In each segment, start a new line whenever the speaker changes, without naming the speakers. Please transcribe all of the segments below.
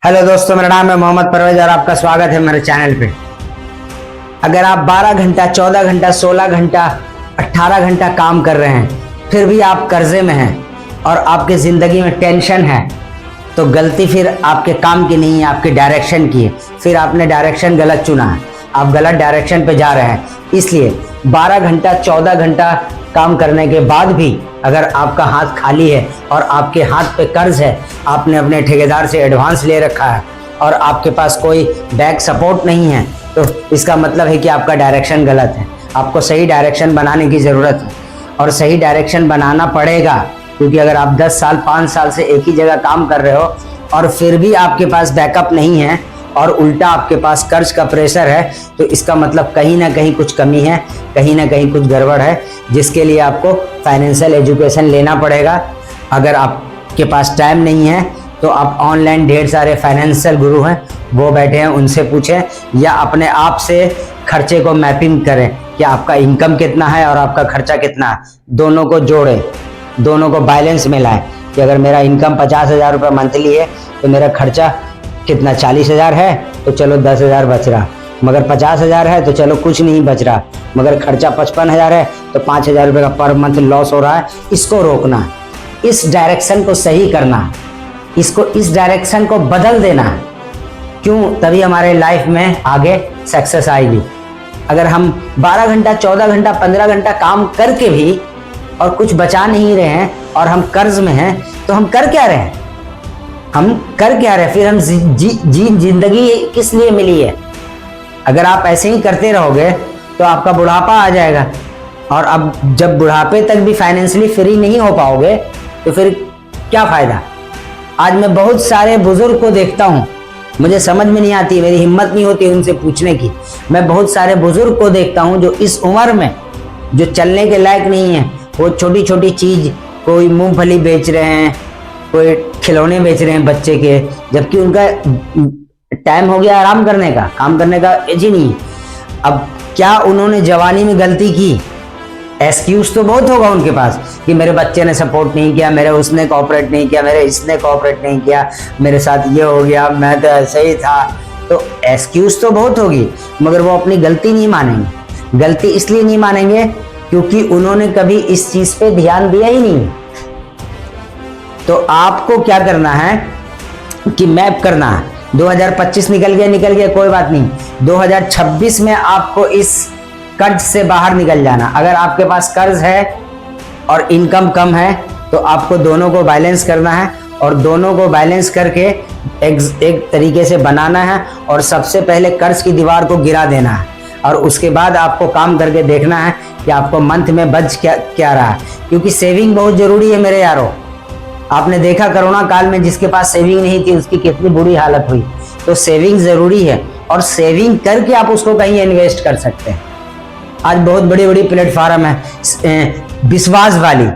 Hello दोस्तों, मेरा नाम है मोहम्मद परवेज और आपका स्वागत है मेरे चैनल पे। अगर आप 12 घंटा, 14 घंटा, 16 घंटा, 18 घंटा काम कर रहे हैं फिर भी आप कर्जे में हैं और आपकी ज़िंदगी में टेंशन है, तो गलती फिर आपके काम की नहीं है, आपके डायरेक्शन की है। फिर आपने डायरेक्शन गलत चुना है, आप गलत डायरेक्शन पे जा रहे हैं। इसलिए 12 घंटा, 14 घंटा काम करने के बाद भी अगर आपका हाथ खाली है और आपके हाथ पे कर्ज है, आपने अपने ठेकेदार से एडवांस ले रखा है और आपके पास कोई बैक सपोर्ट नहीं है, तो इसका मतलब है कि आपका डायरेक्शन गलत है। आपको सही डायरेक्शन बनाने की ज़रूरत है और सही डायरेक्शन बनाना पड़ेगा, क्योंकि अगर आप 10 साल, 5 साल से एक ही जगह काम कर रहे हो और फिर भी आपके पास बैकअप नहीं है और उल्टा आपके पास कर्ज का प्रेशर है, तो इसका मतलब कहीं ना कहीं कुछ कमी है, कहीं ना कहीं कुछ गड़बड़ है, जिसके लिए आपको फाइनेंशियल एजुकेशन लेना पड़ेगा। अगर आपके पास टाइम नहीं है तो आप ऑनलाइन ढेर सारे फाइनेंशियल गुरु हैं, वो बैठे हैं, उनसे पूछें या अपने आप से खर्चे को मैपिंग करें कि आपका इनकम कितना है और आपका खर्चा कितना है। दोनों को जोड़ें, दोनों को बैलेंस में लाएं कि अगर मेरा इनकम 50,000 रुपये मंथली है तो मेरा खर्चा कितना, 40,000 है तो चलो 10,000 बच रहा, मगर 50,000 है तो चलो कुछ नहीं बच रहा, मगर खर्चा 55,000 है तो 5,000 रुपये का पर मंथ लॉस हो रहा है। इसको रोकना है, इस डायरेक्शन को सही करना है, इस डायरेक्शन को बदल देना है। क्यों? तभी हमारे लाइफ में आगे सक्सेस आएगी। अगर हम 12 घंटा, 14 घंटा, 15 घंटा काम करके भी और कुछ बचा नहीं रहे हैं और हम कर्ज में हैं, तो हम कर क्या रहे हैं? फिर हम जिंदगी किस लिए मिली है? अगर आप ऐसे ही करते रहोगे तो आपका बुढ़ापा आ जाएगा, और अब जब बुढ़ापे तक भी फाइनेंशियली फ्री नहीं हो पाओगे तो फिर क्या फ़ायदा। आज मैं बहुत सारे बुजुर्ग को देखता हूँ, मुझे समझ में नहीं आती, मेरी हिम्मत नहीं होती उनसे पूछने की। मैं बहुत सारे बुजुर्ग को देखता हूँ जो इस उम्र में जो चलने के लायक नहीं है, वो छोटी छोटी चीज़, कोई मूंगफली बेच रहे हैं, कोई खिलौने बेच रहे हैं बच्चे के, जबकि उनका टाइम हो गया आराम करने का, काम करने का एज ही नहीं है। अब क्या उन्होंने जवानी में गलती की? एक्सक्यूज तो बहुत होगा उनके पास कि मेरे बच्चे ने सपोर्ट नहीं किया, मेरे उसने कोऑपरेट नहीं किया, मेरे इसने कोऑपरेट नहीं किया, मेरे साथ ये हो गया, मैं तो ऐसे ही था। तो एक्सक्यूज तो बहुत होगी, मगर वो अपनी गलती नहीं मानेंगे। गलती इसलिए नहीं मानेंगे क्योंकि उन्होंने कभी इस चीज़ पे ध्यान दिया ही नहीं। तो आपको क्या करना है कि मैप करना है। 2025 निकल गया कोई बात नहीं, 2026 में आपको इस कर्ज से बाहर निकल जाना। अगर आपके पास कर्ज है और इनकम कम है तो आपको दोनों को बैलेंस करना है और दोनों को बैलेंस करके एक तरीके से बनाना है और सबसे पहले कर्ज की दीवार को गिरा देना है और उसके बाद आपको काम करके देखना है कि आपको मंथ में बच क्या रहा है। क्योंकि सेविंग बहुत ज़रूरी है मेरे यारों। आपने देखा कोरोना काल में जिसके पास सेविंग नहीं थी उसकी कितनी बुरी हालत हुई। तो सेविंग ज़रूरी है और सेविंग करके आप उसको कहीं इन्वेस्ट कर सकते हैं। आज बहुत बड़ी बड़ी प्लेटफॉर्म है, विश्वास वाली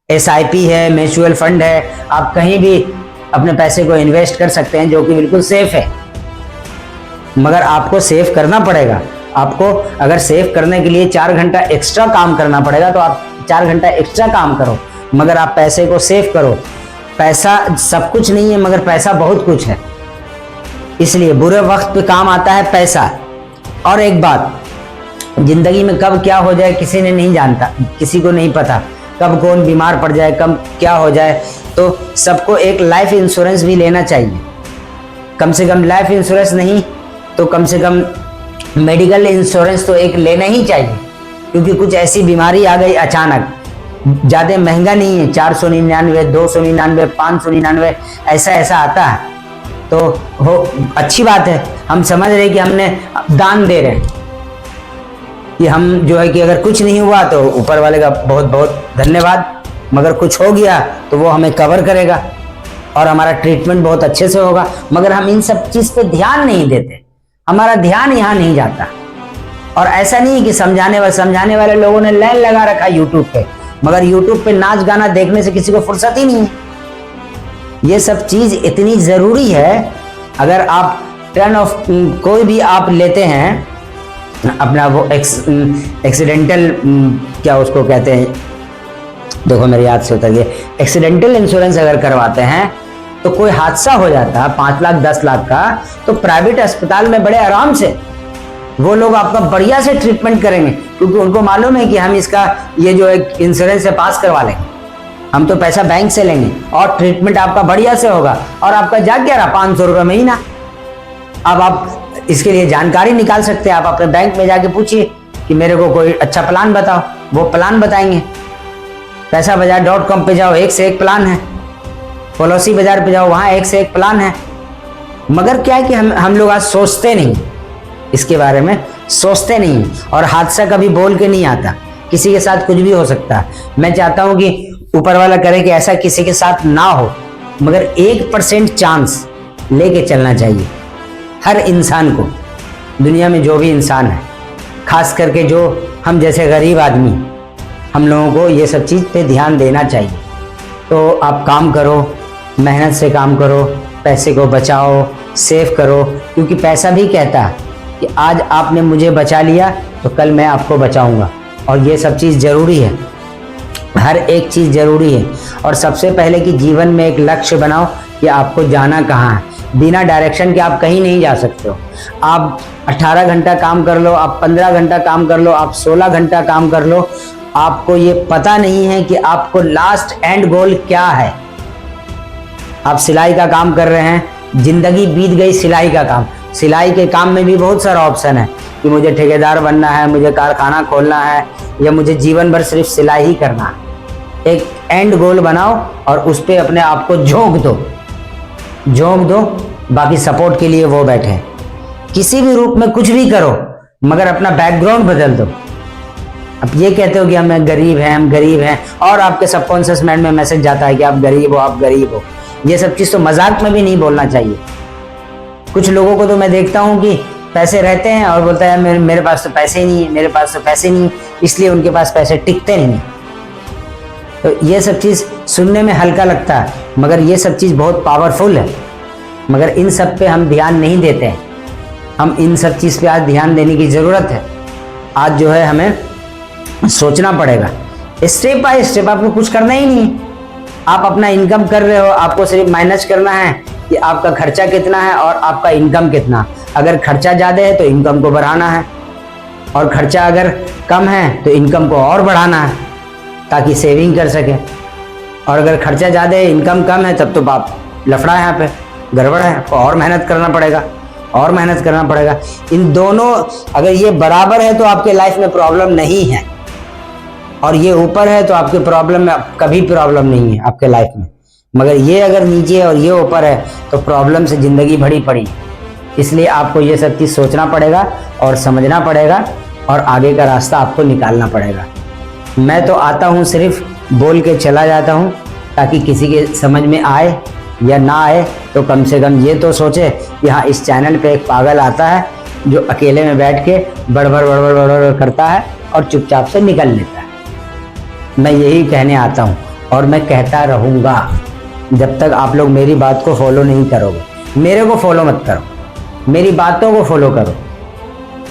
SIP है, म्यूचुअल फंड है, आप कहीं भी अपने पैसे को इन्वेस्ट कर सकते हैं जो कि बिल्कुल सेफ है। मगर आपको सेव करना पड़ेगा। आपको अगर सेव करने के लिए 4 घंटा एक्स्ट्रा काम करना पड़ेगा तो आप 4 घंटा एक्स्ट्रा काम करो, मगर आप पैसे को सेव करो। पैसा सब कुछ नहीं है, मगर पैसा बहुत कुछ है। इसलिए बुरे वक्त पे काम आता है पैसा। और एक बात, जिंदगी में कब क्या हो जाए किसी ने नहीं जानता, किसी को नहीं पता, कब कौन बीमार पड़ जाए, कब क्या हो जाए। तो सबको एक लाइफ इंश्योरेंस भी लेना चाहिए। कम से कम लाइफ इंश्योरेंस नहीं तो कम से कम मेडिकल इंश्योरेंस तो एक लेना ही चाहिए, क्योंकि कुछ ऐसी बीमारी आ गई अचानक, ज़्यादा महंगा नहीं है, 499, 299, 599 ऐसा आता है। तो हो अच्छी बात है, हम समझ रहे कि हमने दान दे रहे हैं कि हम जो है कि अगर कुछ नहीं हुआ तो ऊपर वाले का बहुत बहुत धन्यवाद, मगर कुछ हो गया तो वो हमें कवर करेगा और हमारा ट्रीटमेंट बहुत अच्छे से होगा। मगर हम इन सब चीज़ पे ध्यान नहीं देते, हमारा ध्यान यहाँ नहीं जाता। और ऐसा नहीं कि समझाने वाले लोगों ने लाइन लगा रखा यूट्यूब पे, मगर यूट्यूब पे नाच गाना देखने से किसी को फुर्सत ही नहीं है। ये सब चीज़ इतनी ज़रूरी है। अगर आप टर्न ऑफ कोई भी आप लेते हैं अपना वो एक्सीडेंटल क्या उसको कहते हैं, देखो मेरे याद से उतर गया, एक्सीडेंटल इंश्योरेंस अगर करवाते हैं तो कोई हादसा हो जाता 5 लाख 10 लाख का, तो प्राइवेट अस्पताल में बड़े आराम से वो लोग आपका बढ़िया से ट्रीटमेंट करेंगे, क्योंकि उनको मालूम है कि हम इसका ये जो एक इंश्योरेंस से पास करवा लेंगे, हम तो पैसा बैंक से लेंगे और ट्रीटमेंट आपका बढ़िया से होगा और आपका जा क्या रहा 500 रुपये महीना। अब आप इसके लिए जानकारी निकाल सकते हैं, आप अपने बैंक में जाके पूछिए कि मेरे को कोई अच्छा प्लान बताओ, वो प्लान बताएंगे। पैसाबाजार.com पे जाओ, एक से एक प्लान है। पॉलिसी बाजार पे जाओ, वहाँ एक से एक प्लान है। मगर क्या है कि हम लोग आज सोचते नहीं, इसके बारे में सोचते नहीं, और हादसा कभी बोल के नहीं आता, किसी के साथ कुछ भी हो सकता है। मैं चाहता हूं कि ऊपर वाला करे कि ऐसा किसी के साथ ना हो, मगर 1% चांस लेके चलना चाहिए हर इंसान को। दुनिया में जो भी इंसान है, खास करके जो हम जैसे गरीब आदमी, हम लोगों को ये सब चीज़ पे ध्यान देना चाहिए। तो आप काम करो, मेहनत से काम करो, पैसे को बचाओ, सेव करो, क्योंकि पैसा भी कहता है कि आज आपने मुझे बचा लिया तो कल मैं आपको बचाऊंगा, और ये सब चीज़ ज़रूरी है, हर एक चीज़ ज़रूरी है। और सबसे पहले कि जीवन में एक लक्ष्य बनाओ कि आपको जाना कहाँ है। बिना डायरेक्शन के आप कहीं नहीं जा सकते हो। आप 18 घंटा काम कर लो, आप 15 घंटा काम कर लो, आप 16 घंटा काम कर लो, आपको ये पता नहीं है कि आपको लास्ट एंड गोल क्या है। आप सिलाई का काम कर रहे हैं, जिंदगी बीत गई सिलाई का काम। सिलाई के काम में भी बहुत सारा ऑप्शन है कि मुझे ठेकेदार बनना है, मुझे कारखाना खोलना है, या मुझे जीवन भर सिर्फ सिलाई ही करना है। एक एंड गोल बनाओ और उस पर अपने आप को झोंक दो। बाकी सपोर्ट के लिए वो बैठे। किसी भी रूप में कुछ भी करो, मगर अपना बैकग्राउंड बदल दो। अब ये कहते हो कि हम गरीब हैं, और आपके सबकॉन्शियस माइंड में मैसेज जाता है कि आप गरीब हो। ये सब चीज़ तो मजाक में भी नहीं बोलना चाहिए। कुछ लोगों को तो मैं देखता हूँ कि पैसे रहते हैं और बोलता है मेरे पास तो पैसे ही नहीं है, इसलिए उनके पास पैसे टिकते नहीं। तो ये सब चीज़ सुनने में हल्का लगता है, मगर ये सब चीज़ बहुत पावरफुल है। मगर इन सब पे हम ध्यान नहीं देते हैं। हम इन सब चीज़ पे आज ध्यान देने की ज़रूरत है। आज जो है हमें सोचना पड़ेगा, स्टेप बाय स्टेप। आपको कुछ करना ही नहीं है। आप अपना इनकम कर रहे हो, आपको सिर्फ माइनस करना है कि आपका खर्चा कितना है और आपका इनकम कितना। अगर खर्चा ज़्यादा है तो इनकम को बढ़ाना है, और खर्चा अगर कम है तो इनकम को और बढ़ाना है ताकि सेविंग कर सके। और अगर खर्चा ज़्यादा है, इनकम कम है, तब तो बाप लफड़ा है, यहाँ पे गड़बड़ है। आपको और मेहनत करना पड़ेगा। इन दोनों अगर ये बराबर है तो आपके लाइफ में प्रॉब्लम नहीं है, और ये ऊपर है तो आपके प्रॉब्लम में कभी प्रॉब्लम नहीं है आपके लाइफ में। मगर ये अगर नीचे है और ये ऊपर है तो प्रॉब्लम से ज़िंदगी भरी पड़ी। इसलिए आपको ये सब चीज़ सोचना पड़ेगा और समझना पड़ेगा, और आगे का रास्ता आपको निकालना पड़ेगा। मैं तो आता हूँ, सिर्फ बोल के चला जाता हूँ, ताकि किसी के समझ में आए या ना आए तो कम से कम ये तो सोचे कि हाँ, इस चैनल पे एक पागल आता है जो अकेले में बैठ के बड़बड़ करता है और चुपचाप से निकल लेता है। मैं यही कहने आता हूँ, और मैं कहता रहूँगा जब तक आप लोग मेरी बात को फॉलो नहीं करोगे। मेरे को फॉलो मत करो, मेरी बातों को फॉलो करो।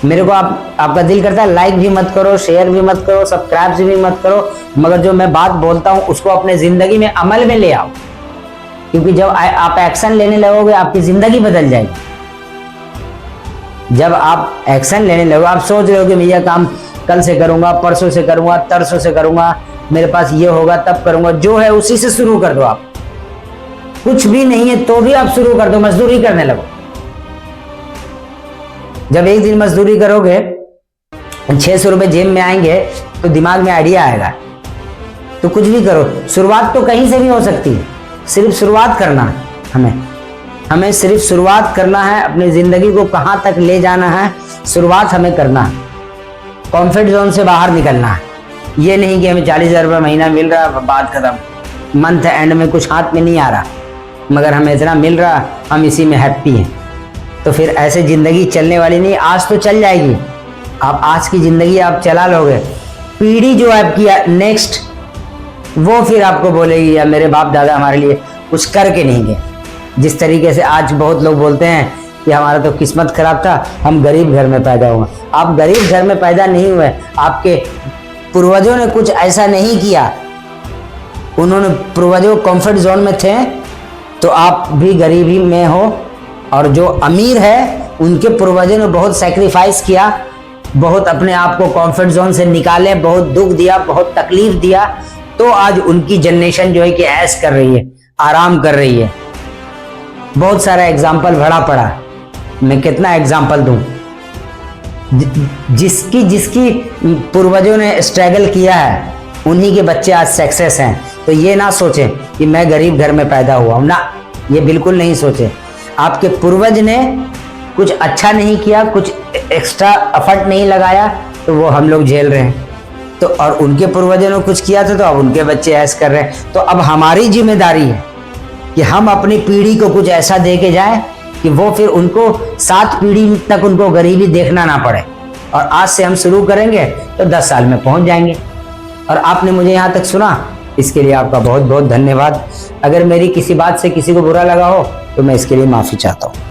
मेरे को आपका दिल करता है लाइक भी मत करो, शेयर भी मत करो, सब्सक्राइब भी मत करो, मगर जो मैं बात बोलता हूँ उसको अपने ज़िंदगी में अमल में ले आओ। क्योंकि जब आप एक्शन लेने लगोगे आपकी ज़िंदगी बदल जाएगी। जब आप एक्शन लेने लगोगे, आप सोच रहे हो कि मैं यह काम कल से करूँगा, परसों से करूँगा, तरसों से करूँगा, मेरे पास ये होगा तब करूँगा। जो है उसी से शुरू कर दो। आप कुछ भी नहीं है तो भी आप शुरू कर दो, मजदूरी करने लगो। जब एक दिन मजदूरी करोगे, 600 रुपये जेब में आएंगे तो दिमाग में आइडिया आएगा। तो कुछ भी करो, शुरुआत तो कहीं से भी हो सकती है, सिर्फ शुरुआत करना है। हमें सिर्फ शुरुआत करना है। अपनी ज़िंदगी को कहाँ तक ले जाना है, शुरुआत हमें करना है। कॉम्फर्ट जोन से बाहर निकलना है। ये नहीं कि हमें 40,000 रुपये महीना मिल रहा है, बात खत्म, मंथ एंड में कुछ हाथ में नहीं आ रहा, मगर हमें इतना मिल रहा, हम इसी में हैप्पी हैं। तो फिर ऐसे ज़िंदगी चलने वाली नहीं। आज तो चल जाएगी, आप आज की ज़िंदगी आप चला लोगे, पीढ़ी जो आपकी नेक्स्ट, वो फिर आपको बोलेगी या मेरे बाप दादा हमारे लिए कुछ करके नहीं गए। जिस तरीके से आज बहुत लोग बोलते हैं कि हमारा तो किस्मत खराब था, हम गरीब घर में पैदा हुए। आप गरीब घर में पैदा नहीं हुए, आपके पूर्वजों ने कुछ ऐसा नहीं किया। उन्होंने पूर्वजों कंफर्ट जोन में थे तो आप भी गरीबी में हो, और जो अमीर है उनके पूर्वजों ने बहुत सैक्रिफाइस किया, बहुत अपने आप को कंफर्ट जोन से निकाले, बहुत दुख दिया, बहुत तकलीफ दिया, तो आज उनकी जनरेशन जो है कि ऐश कर रही है, आराम कर रही है। बहुत सारा एग्जाम्पल भरा पड़ा, मैं कितना एग्जाम्पल दूं। जिसकी पूर्वजों ने स्ट्रगल किया है उन्हीं के बच्चे आज सक्सेस हैं। तो ये ना सोचें कि मैं गरीब घर में पैदा हुआ हूं, ना, ये बिल्कुल नहीं सोचें। आपके पूर्वज ने कुछ अच्छा नहीं किया, कुछ एक्स्ट्रा एफर्ट नहीं लगाया, तो वो हम लोग झेल रहे हैं। तो और उनके पूर्वजों ने कुछ किया था तो अब उनके बच्चे ऐश कर रहे हैं। तो अब हमारी जिम्मेदारी है कि हम अपनी पीढ़ी को कुछ ऐसा दे के जाएं कि वो फिर उनको 7 पीढ़ी तक उनको गरीबी देखना ना पड़े। और आज से हम शुरू करेंगे तो 10 साल में पहुंच जाएंगे। और आपने मुझे यहाँ तक सुना, इसके लिए आपका बहुत बहुत धन्यवाद। अगर मेरी किसी बात से किसी को बुरा लगा हो तो मैं इसके लिए माफ़ी चाहता हूँ।